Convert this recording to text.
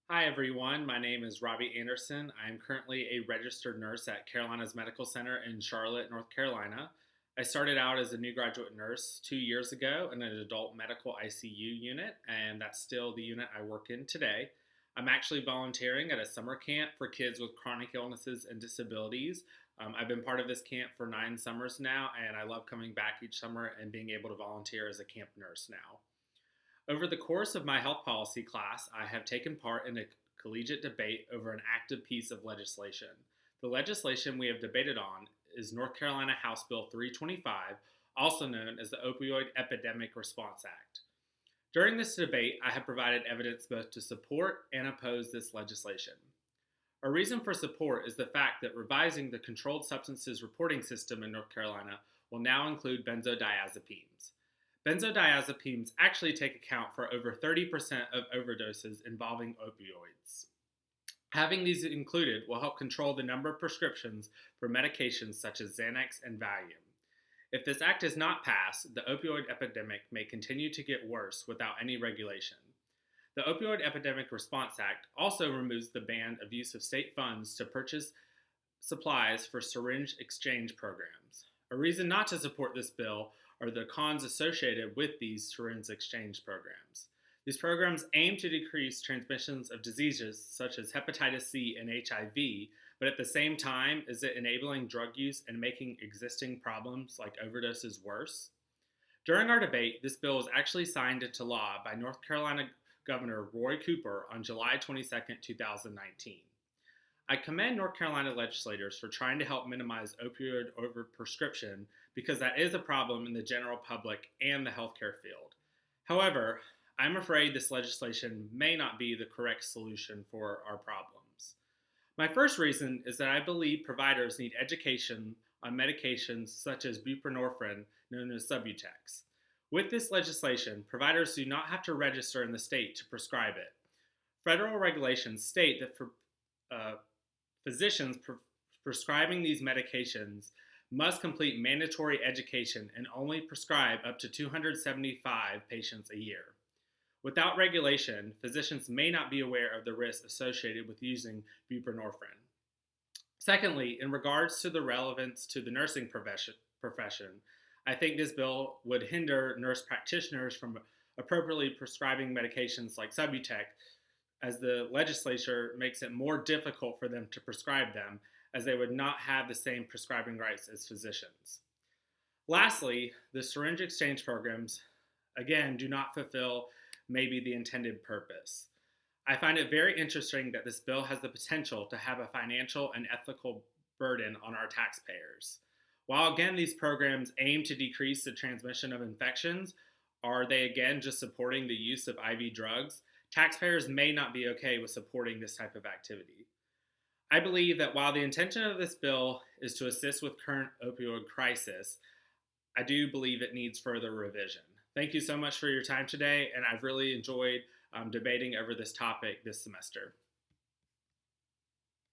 Hi, everyone. My name is Robbie Anderson. I am currently a registered nurse at Carolina's Medical Center in Charlotte, North Carolina. I started out as a new graduate nurse 2 years ago in an adult medical ICU unit, and that's still the unit I work in today. I'm actually volunteering at a summer camp for kids with chronic illnesses and disabilities. I've been part of this camp for 9 summers now, and I love coming back each summer and being able to volunteer as a camp nurse now. Over the course of my health policy class, I have taken part in a collegiate debate over an active piece of legislation. The legislation we have debated on is North Carolina House Bill 325, also known as the Opioid Epidemic Response Act. During this debate, I have provided evidence both to support and oppose this legislation. A reason for support is the fact that revising the Controlled Substances Reporting System in North Carolina will now include benzodiazepines. Benzodiazepines actually take account for over 30% of overdoses involving opioids. Having these included will help control the number of prescriptions for medications such as Xanax and Valium. If this act is not passed, the opioid epidemic may continue to get worse without any regulation. The Opioid Epidemic Response Act also removes the ban of use of state funds to purchase supplies for syringe exchange programs. A reason not to support this bill are the cons associated with these syringe exchange programs. These programs aim to decrease transmissions of diseases such as hepatitis C and HIV, but at the same time, is it enabling drug use and making existing problems like overdoses worse? During our debate, this bill was actually signed into law by North Carolina Governor Roy Cooper on July 22, 2019. I commend North Carolina legislators for trying to help minimize opioid overprescription because that is a problem in the general public and the healthcare field. However, I'm afraid this legislation may not be the correct solution for our problems. My first reason is that I believe providers need education on medications such as buprenorphine, known as Subutex. With this legislation, providers do not have to register in the state to prescribe it. Federal regulations state that for physicians prescribing these medications must complete mandatory education and only prescribe up to 275 patients a year. Without regulation, physicians may not be aware of the risks associated with using buprenorphine. Secondly, in regards to the relevance to the nursing profession, I think this bill would hinder nurse practitioners from appropriately prescribing medications like Subutex, as the legislature makes it more difficult for them to prescribe them, as they would not have the same prescribing rights as physicians. Lastly, the syringe exchange programs, again, do not fulfill maybe the intended purpose. I find it very interesting that this bill has the potential to have a financial and ethical burden on our taxpayers. While again, these programs aim to decrease the transmission of infections, are they again just supporting the use of IV drugs? Taxpayers may not be okay with supporting this type of activity. I believe that while the intention of this bill is to assist with current opioid crisis, I do believe it needs further revision. Thank you so much for your time today, and I've really enjoyed debating over this topic this semester.